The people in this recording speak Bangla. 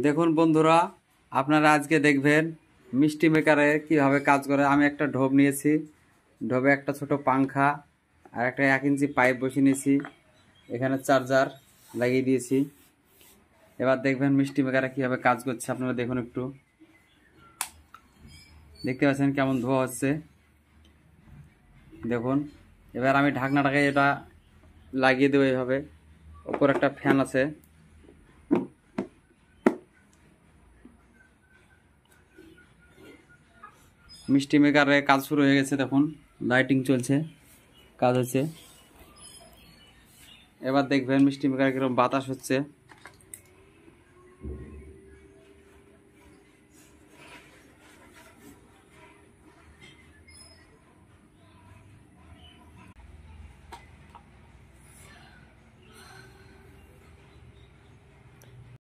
দেখুন বন্ধুরা, আপনারা আজকে দেখবেন মিষ্টি মেকারে কিভাবে কাজ করে। আমি একটা ঢোপ নিয়েছি, ঢোবে একটা ছোট পাংখা আর একটা 1 ইঞ্চি পাইপ বসিয়ে নিয়েছি, এখানে চার্জার লাগিয়ে দিয়েছি। এবার দেখবেন মিষ্টি মেকারে কিভাবে কাজ করছে। আপনারা দেখুন, একটু দেখতে পাচ্ছেন কেমন ধোয়া হচ্ছে। দেখুন, এবার আমি ঢাকনাটাকে এটা লাগিয়ে দেবো এইভাবে। ওপর একটা ফ্যান আছে। মিষ্টি মেকারে কাজ শুরু হয়ে গেছে, দেখুন লাইটিং চলছে, কাজ হচ্ছে। এবার দেখবেন মিষ্টি মেকারে কিরকম বাতাস হচ্ছে।